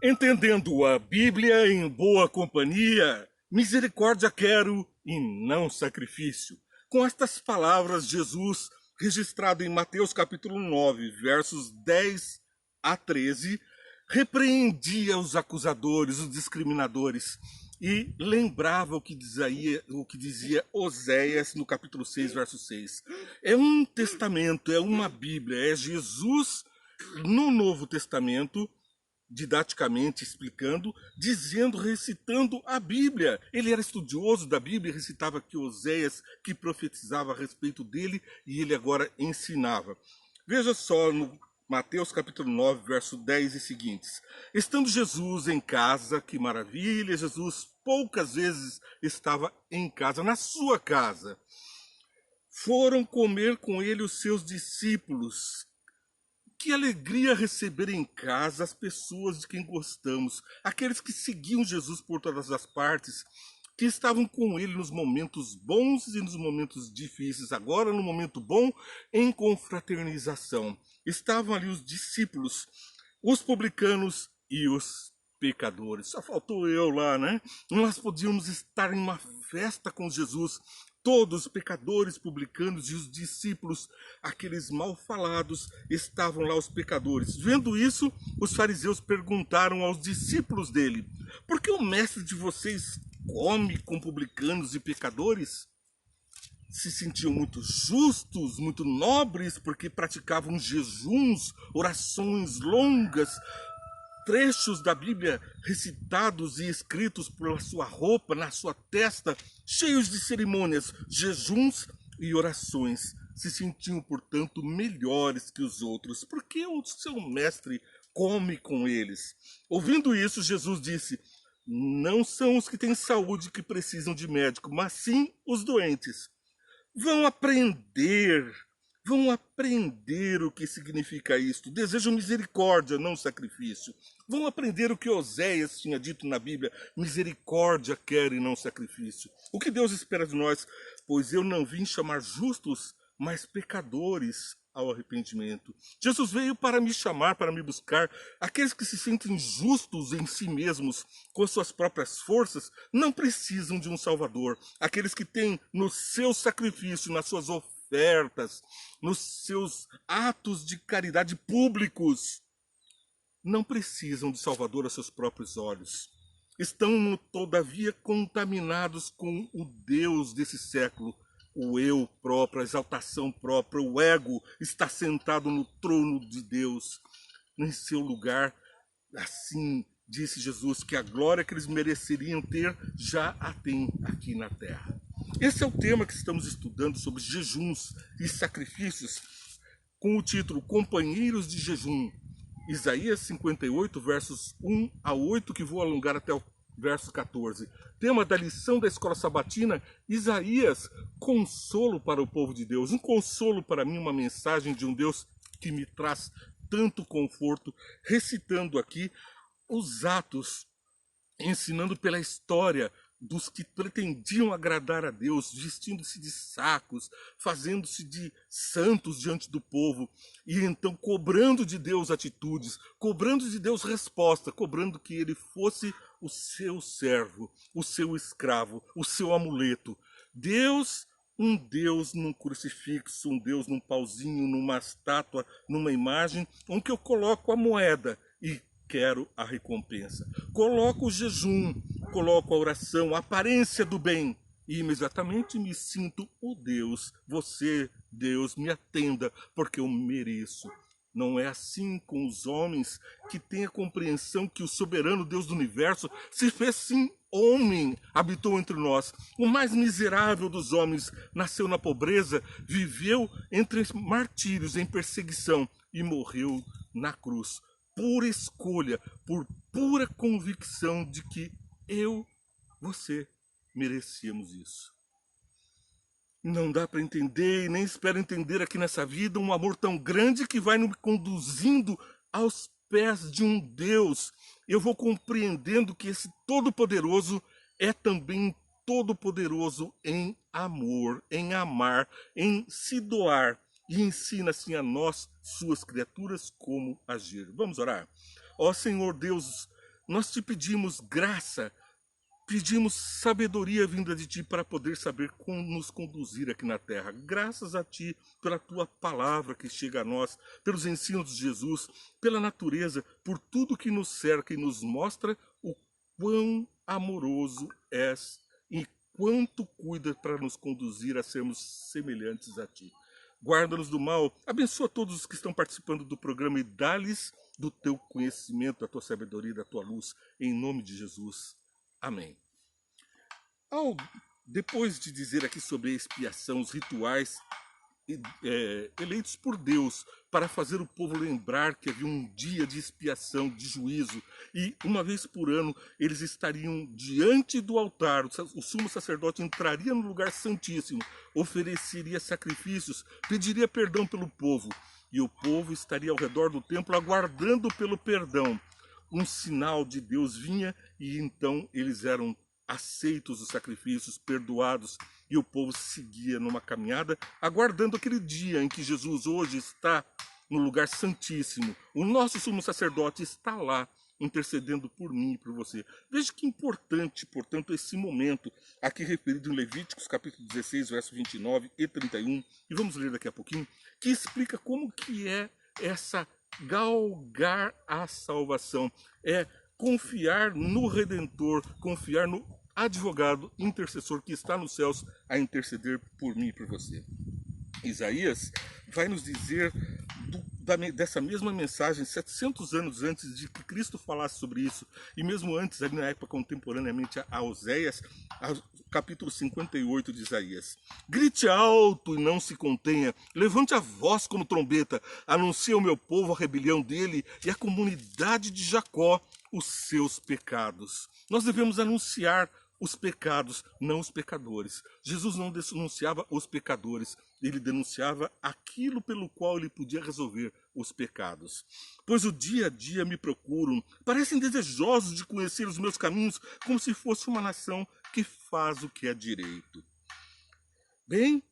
Entendendo a Bíblia em boa companhia, misericórdia quero e não sacrifício. Com estas palavras, Jesus, registrado em Mateus capítulo 9, versos 10 a 13, repreendia os acusadores, os discriminadores, e lembrava o que dizia Oséias no capítulo 6, verso 6. É um testamento, é uma Bíblia, é Jesus no Novo Testamento, didaticamente explicando, dizendo, recitando a Bíblia. Ele era estudioso da Bíblia, recitava aqui Oséias, que profetizava a respeito dele, e ele agora ensinava. Veja só no Mateus capítulo 9, verso 10 e seguintes. Estando Jesus em casa, que maravilha, Jesus poucas vezes estava em casa, na sua casa. Foram comer com ele os seus discípulos. Que alegria receber em casa as pessoas de quem gostamos, aqueles que seguiam Jesus por todas as partes, que estavam com ele nos momentos bons e nos momentos difíceis. Agora, no momento bom, em confraternização. Estavam ali os discípulos, os publicanos e os pecadores. Só faltou eu lá, né? Nós podíamos estar em uma festa com Jesus. Todos os pecadores, publicanos e os discípulos, aqueles mal falados, estavam lá os pecadores. Vendo isso, os fariseus perguntaram aos discípulos dele: por que o mestre de vocês come com publicanos e pecadores? Se sentiam muito justos, muito nobres, porque praticavam jejuns, orações longas, trechos da Bíblia recitados e escritos pela sua roupa, na sua testa, cheios de cerimônias, jejuns e orações. Se sentiam, portanto, melhores que os outros, porque o seu mestre come com eles. Ouvindo isso, Jesus disse: não são os que têm saúde que precisam de médico, mas sim os doentes. Vão aprender o que significa isto. Desejam misericórdia, não sacrifício. Vão aprender o que Oséias tinha dito na Bíblia: misericórdia quero e não sacrifício. O que Deus espera de nós? Pois eu não vim chamar justos, mas pecadores ao arrependimento. Jesus veio para me chamar, para me buscar. Aqueles que se sentem justos em si mesmos, com suas próprias forças, não precisam de um Salvador. Aqueles que têm no seu sacrifício, nas suas ofertas, nos seus atos de caridade públicos, não precisam de Salvador a seus próprios olhos. Estão, todavia, contaminados com o Deus desse século. O eu próprio, a exaltação própria, o ego está sentado no trono de Deus, em seu lugar. Assim disse Jesus, que a glória que eles mereceriam ter, já a tem aqui na terra. Esse é o tema que estamos estudando sobre jejuns e sacrifícios, com o título Companheiros de Jejum. Isaías 58, versos 1 a 8, que vou alongar até o verso 14. Tema da lição da escola sabatina, Isaías, consolo para o povo de Deus. Um consolo para mim, uma mensagem de um Deus que me traz tanto conforto, recitando aqui os atos, ensinando pela história dos que pretendiam agradar a Deus, vestindo-se de sacos, fazendo-se de santos diante do povo, e então cobrando de Deus atitudes, cobrando de Deus resposta, cobrando que ele fosse o seu servo, o seu escravo, o seu amuleto. Deus, um Deus num crucifixo, um Deus num pauzinho, numa estátua, numa imagem, onde eu coloco a moeda e quero a recompensa. Coloco o jejum, coloco a oração, a aparência do bem, e imediatamente me sinto o Deus. Você, Deus, me atenda, porque eu mereço. Não é assim com os homens que têm a compreensão que o soberano Deus do universo se fez sim homem, habitou entre nós. O mais miserável dos homens nasceu na pobreza, viveu entre martírios, em perseguição, e morreu na cruz. Por escolha, por pura convicção de que eu, você, merecíamos isso. Não dá para entender e nem espero entender aqui nessa vida um amor tão grande que vai me conduzindo aos pés de um Deus. Eu vou compreendendo que esse Todo-Poderoso é também Todo-Poderoso em amor, em amar, em se doar. E ensina assim a nós, suas criaturas, como agir. Vamos orar? Ó Senhor Deus, nós te pedimos graça, pedimos sabedoria vinda de ti para poder saber como nos conduzir aqui na terra. Graças a ti pela tua palavra que chega a nós, pelos ensinos de Jesus, pela natureza, por tudo que nos cerca e nos mostra o quão amoroso és e quanto cuida para nos conduzir a sermos semelhantes a ti. Guarda-nos do mal, abençoa todos os que estão participando do programa e dá-lhes do teu conhecimento, da tua sabedoria, da tua luz, em nome de Jesus. Amém. Depois de dizer aqui sobre a expiação, os rituais eleitos por Deus para fazer o povo lembrar que havia um dia de expiação, de juízo, e uma vez por ano eles estariam diante do altar, o sumo sacerdote entraria no lugar santíssimo, ofereceria sacrifícios, pediria perdão pelo povo, e o povo estaria ao redor do templo aguardando pelo perdão. Um sinal de Deus vinha e então eles eram aceitos os sacrifícios, perdoados, e o povo seguia numa caminhada, aguardando aquele dia em que Jesus hoje está no lugar santíssimo. O nosso sumo sacerdote está lá, intercedendo por mim e por você. Veja que importante, portanto, esse momento, aqui referido em Levíticos, capítulo 16, verso 29 e 31, e vamos ler daqui a pouquinho, que explica como que é essa galgar a salvação, é confiar no Redentor, confiar no advogado intercessor que está nos céus a interceder por mim e por você. Isaías vai nos dizer dessa mesma mensagem 700 anos antes de que Cristo falasse sobre isso, e mesmo antes, ali na época contemporaneamente a Oséias, capítulo 58 de Isaías. Grite alto e não se contenha, levante a voz como trombeta, anuncie ao meu povo a rebelião dele e à comunidade de Jacó os seus pecados. Nós devemos anunciar os pecados, não os pecadores. Jesus não denunciava os pecadores, ele denunciava aquilo pelo qual ele podia resolver os pecados. Pois o dia a dia me procuram, parecem desejosos de conhecer os meus caminhos, como se fosse uma nação que faz o que é direito. Bem,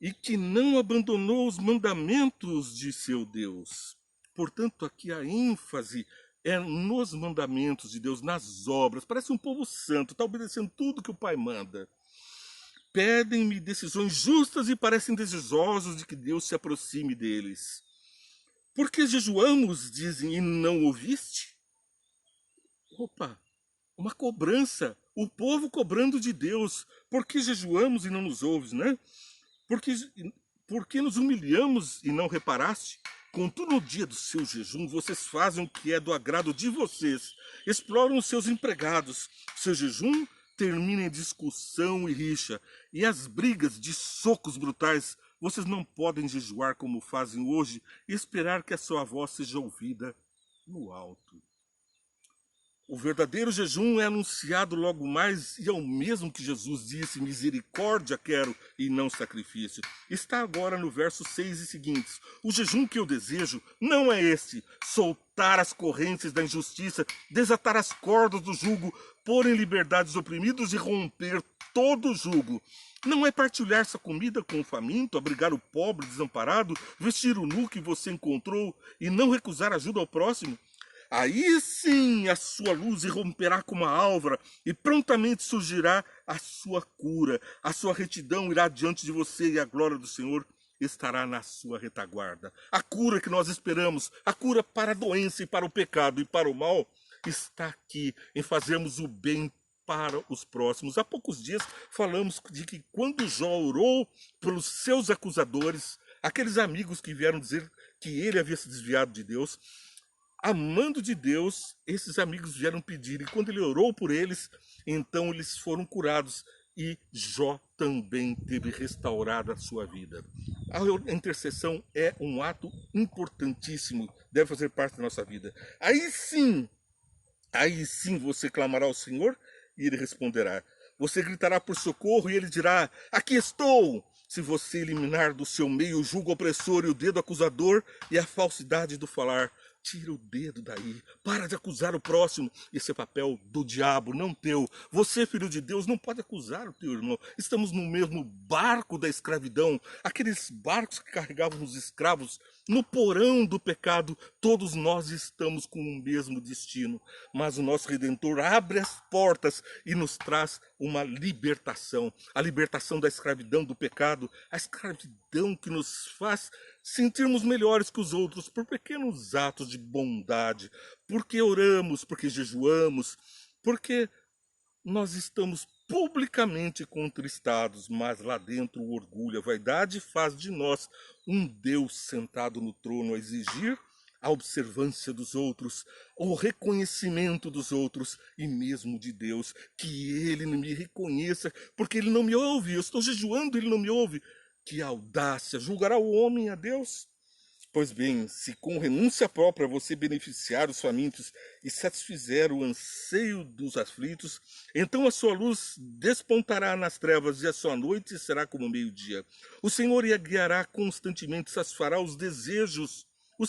e que não abandonou os mandamentos de seu Deus. Portanto, aqui a ênfase é nos mandamentos de Deus, nas obras. Parece um povo santo, está obedecendo tudo que o Pai manda. Pedem-me decisões justas e parecem desejosos de que Deus se aproxime deles. Porque jejuamos, dizem, e não ouviste? Opa, uma cobrança. O povo cobrando de Deus. Porque jejuamos e não nos ouves, né? Porque nos humilhamos e não reparaste? Contudo, no dia do seu jejum, vocês fazem o que é do agrado de vocês. Exploram os seus empregados. Seu jejum termina em discussão e rixa. E as brigas de socos brutais. Vocês não podem jejuar como fazem hoje e esperar que a sua voz seja ouvida no alto. O verdadeiro jejum é anunciado logo mais e é o mesmo que Jesus disse, misericórdia quero e não sacrifício. Está agora no verso 6 e seguintes. O jejum que eu desejo não é este, soltar as correntes da injustiça, desatar as cordas do jugo, pôr em liberdade os oprimidos e romper todo o jugo. Não é partilhar sua comida com o faminto, abrigar o pobre desamparado, vestir o nu que você encontrou e não recusar ajuda ao próximo? Aí sim a sua luz irromperá como a álvora e prontamente surgirá a sua cura. A sua retidão irá diante de você e a glória do Senhor estará na sua retaguarda. A cura que nós esperamos, a cura para a doença e para o pecado e para o mal, está aqui em fazermos o bem para os próximos. Há poucos dias falamos de que quando Jó orou pelos seus acusadores, aqueles amigos que vieram dizer que ele havia se desviado de Deus, amando de Deus, esses amigos vieram pedir, e quando ele orou por eles, então eles foram curados, e Jó também teve restaurada a sua vida. A intercessão é um ato importantíssimo, deve fazer parte da nossa vida. Aí sim você clamará ao Senhor, e ele responderá. Você gritará por socorro, e ele dirá, aqui estou! Se você eliminar do seu meio o jugo opressor e o dedo acusador e a falsidade do falar, tira o dedo daí, para de acusar o próximo. Esse é papel do diabo, não teu. Você, filho de Deus, não pode acusar o teu irmão. Estamos no mesmo barco da escravidão, aqueles barcos que carregavam os escravos No porão do pecado, todos nós estamos com o mesmo destino. Mas o nosso Redentor abre as portas e nos traz uma libertação. A libertação da escravidão do pecado, a escravidão que nos faz sentirmos melhores que os outros por pequenos atos de bondade, porque oramos, porque jejuamos, porque nós estamos publicamente contristados, mas lá dentro o orgulho, a vaidade faz de nós um Deus sentado no trono a exigir a observância dos outros, o reconhecimento dos outros e mesmo de Deus, que Ele me reconheça, porque Ele não me ouve, eu estou jejuando, Ele não me ouve. Que audácia! Julgará o homem a Deus? Pois bem, se com renúncia própria você beneficiar os famintos e satisfizer o anseio dos aflitos, então a sua luz despontará nas trevas e a sua noite será como meio-dia. O Senhor a guiará constantemente, satisfará os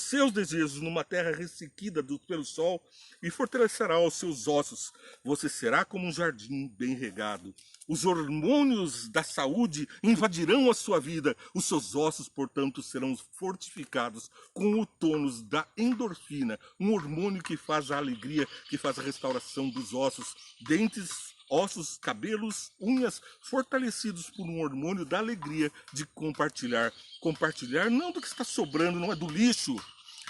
seus desejos numa terra ressequida pelo sol e fortalecerá os seus ossos. Você será como um jardim bem regado. Os hormônios da saúde invadirão a sua vida. Os seus ossos, portanto, serão fortificados com o tônus da endorfina, um hormônio que faz a alegria, que faz a restauração dos ossos, dentes, ossos, cabelos, unhas, fortalecidos por um hormônio da alegria de compartilhar. Compartilhar não do que está sobrando, não é do lixo,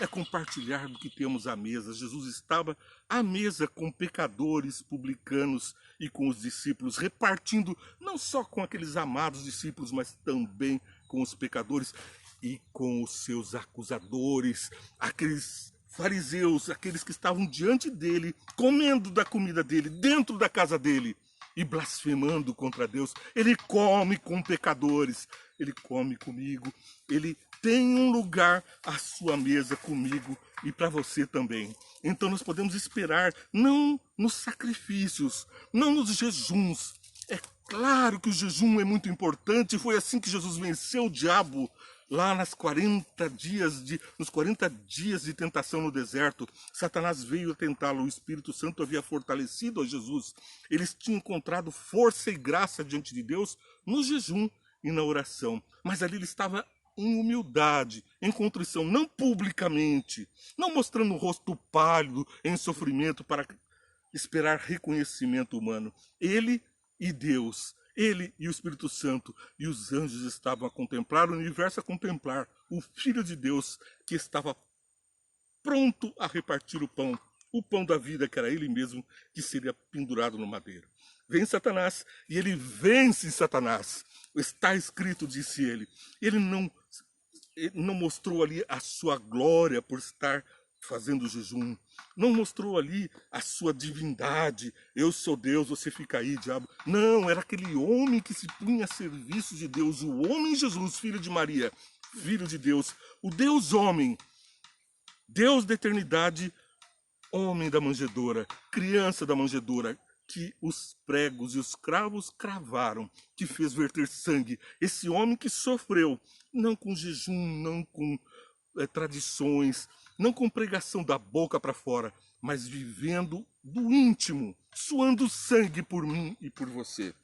é compartilhar do que temos à mesa. Jesus estava à mesa com pecadores, publicanos e com os discípulos, repartindo não só com aqueles amados discípulos, mas também com os pecadores e com os seus acusadores, aqueles fariseus, aqueles que estavam diante dele, comendo da comida dele, dentro da casa dele e blasfemando contra Deus. Ele come com pecadores, ele come comigo, ele tem um lugar à sua mesa comigo e para você também. Então nós podemos esperar, não nos sacrifícios, não nos jejuns. É claro que o jejum é muito importante, foi assim que Jesus venceu o diabo lá nos 40 dias de tentação no deserto. Satanás veio tentá-lo, o Espírito Santo havia fortalecido a Jesus. Eles tinham encontrado força e graça diante de Deus no jejum e na oração. Mas ali ele estava em humildade, em contrição, não publicamente, não mostrando o rosto pálido, em sofrimento para esperar reconhecimento humano. Ele e Deus, ele e o Espírito Santo e os anjos estavam a contemplar, o universo a contemplar o Filho de Deus que estava pronto a repartir o pão da vida, que era ele mesmo, que seria pendurado no madeiro. Vem Satanás e ele vence Satanás. Está escrito, disse ele. Ele não mostrou ali a sua glória por estar fazendo jejum. Não mostrou ali a sua divindade. Eu sou Deus, você fica aí, diabo. Não, era aquele homem que se punha a serviço de Deus. O homem Jesus, filho de Maria, filho de Deus. O Deus homem. Deus da eternidade, homem da manjedoura, criança da manjedoura, que os pregos e os cravos cravaram, que fez verter sangue. Esse homem que sofreu, não com jejum, não com tradições, não com pregação da boca para fora, mas vivendo do íntimo, suando sangue por mim e por você.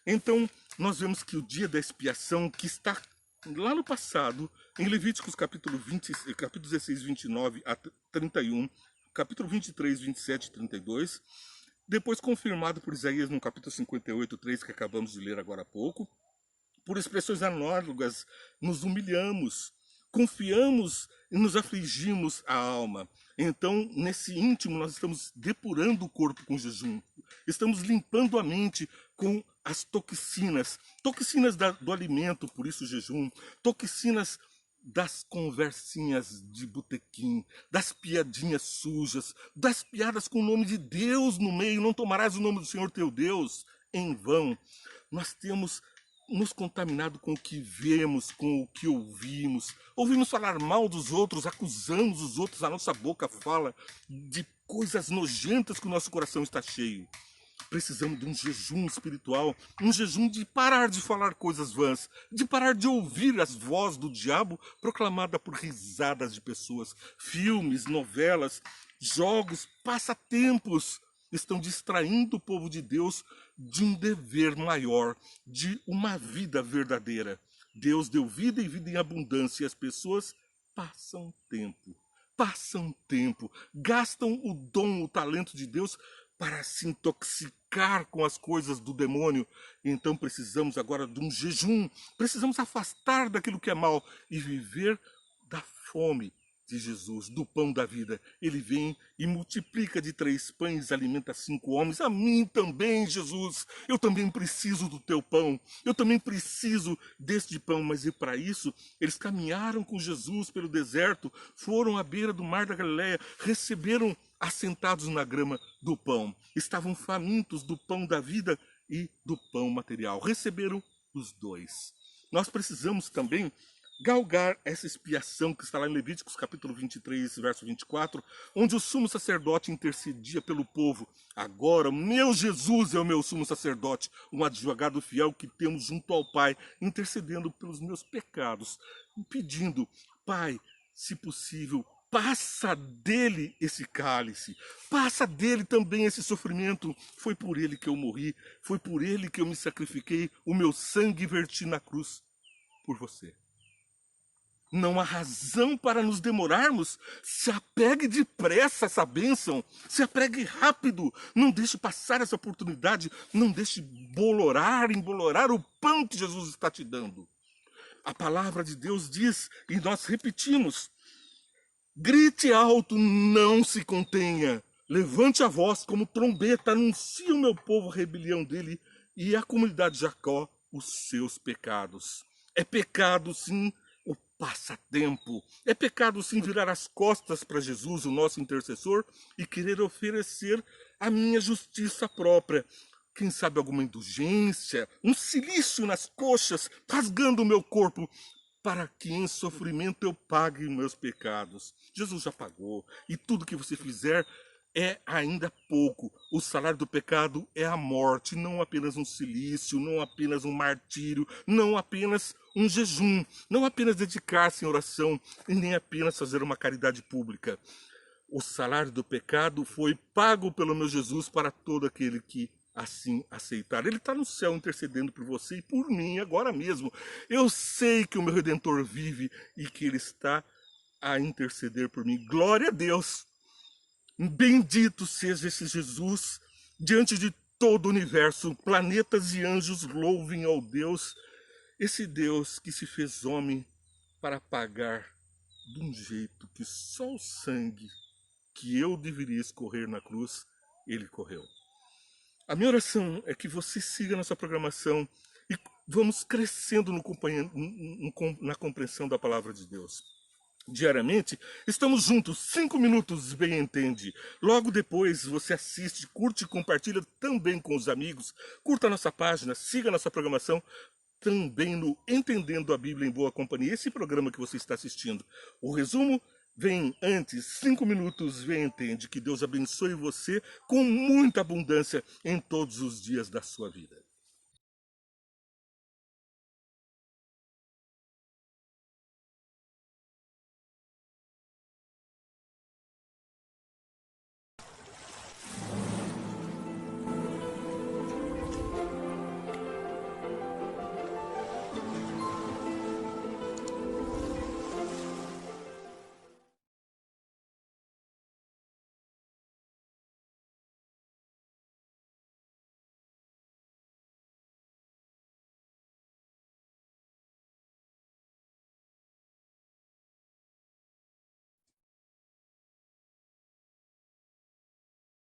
Então, nós vemos que o dia da expiação, que está lá no passado, em Levíticos capítulo 16, 29 a 31, capítulo 23, 27 e 32, depois confirmado por Isaías no capítulo 58, 3, que acabamos de ler agora há pouco. Por expressões análogas, nos humilhamos, confiamos e nos afligimos a alma. Então, nesse íntimo, nós estamos depurando o corpo com jejum. Estamos limpando a mente com as toxinas. Toxinas do alimento, por isso jejum. Toxinas das conversinhas de botequim, das piadinhas sujas, das piadas com o nome de Deus no meio. Não tomarás o nome do Senhor teu Deus em vão. Nós temos nos contaminado com o que vemos, com o que ouvimos. Ouvimos falar mal dos outros, acusamos os outros, a nossa boca fala de coisas nojentas que o nosso coração está cheio. Precisamos de um jejum espiritual, um jejum de parar de falar coisas vãs, de parar de ouvir as vozes do diabo proclamada por risadas de pessoas. Filmes, novelas, jogos, passatempos estão distraindo o povo de Deus de um dever maior, de uma vida verdadeira. Deus deu vida e vida em abundância e as pessoas passam tempo, gastam o dom, o talento de Deus para se intoxicar com as coisas do demônio. Então precisamos agora de um jejum, precisamos afastar daquilo que é mal e viver da fome de Jesus, do pão da vida. Ele vem e multiplica de 3 pães, alimenta 5 homens. A mim também, Jesus. Eu também preciso do teu pão. Eu também preciso deste pão. Mas e para isso, eles caminharam com Jesus pelo deserto, foram à beira do mar da Galileia, receberam assentados na grama do pão. Estavam famintos do pão da vida e do pão material. Receberam os dois. Nós precisamos também galgar essa expiação que está lá em Levíticos capítulo 23, verso 24, onde o sumo sacerdote intercedia pelo povo. Agora, meu Jesus é o meu sumo sacerdote, um advogado fiel que temos junto ao Pai, intercedendo pelos meus pecados, pedindo, Pai, se possível, passa dele esse cálice, passa dele também esse sofrimento. Foi por ele que eu morri, foi por ele que eu me sacrifiquei, o meu sangue verti na cruz por você. Não há razão para nos demorarmos. Se apegue depressa a essa bênção. Se apegue rápido. Não deixe passar essa oportunidade. Não deixe embolorar o pão que Jesus está te dando. A palavra de Deus diz, e nós repetimos, grite alto, não se contenha. Levante a voz como trombeta, anuncie ao meu povo a rebelião dele e à comunidade de Jacó os seus pecados. É pecado, sim, o passatempo. É pecado, sim, virar as costas para Jesus, o nosso intercessor, e querer oferecer a minha justiça própria. Quem sabe alguma indulgência, um cilício nas coxas, rasgando o meu corpo, para que em sofrimento eu pague meus pecados. Jesus já pagou, e tudo que você fizer é ainda pouco. O salário do pecado é a morte, não apenas um cilício, não apenas um martírio, não apenas um jejum, não apenas dedicar-se em oração e nem apenas fazer uma caridade pública. O salário do pecado foi pago pelo meu Jesus para todo aquele que assim aceitar. Ele está no céu intercedendo por você e por mim agora mesmo. Eu sei que o meu Redentor vive e que ele está a interceder por mim. Glória a Deus! Bendito seja esse Jesus, diante de todo o universo, planetas e anjos louvem ao Deus, esse Deus que se fez homem para pagar de um jeito que só o sangue que eu deveria escorrer na cruz, ele correu. A minha oração é que você siga nossa programação e vamos crescendo na compreensão da palavra de Deus. Diariamente, estamos juntos, 5 minutos, bem entende. Logo depois você assiste, curte e compartilha também com os amigos. Curta a nossa página, siga a nossa programação também no Entendendo a Bíblia em Boa Companhia. Esse programa que você está assistindo. O resumo vem antes, 5 minutos, vem entende. Que Deus abençoe você com muita abundância em todos os dias da sua vida.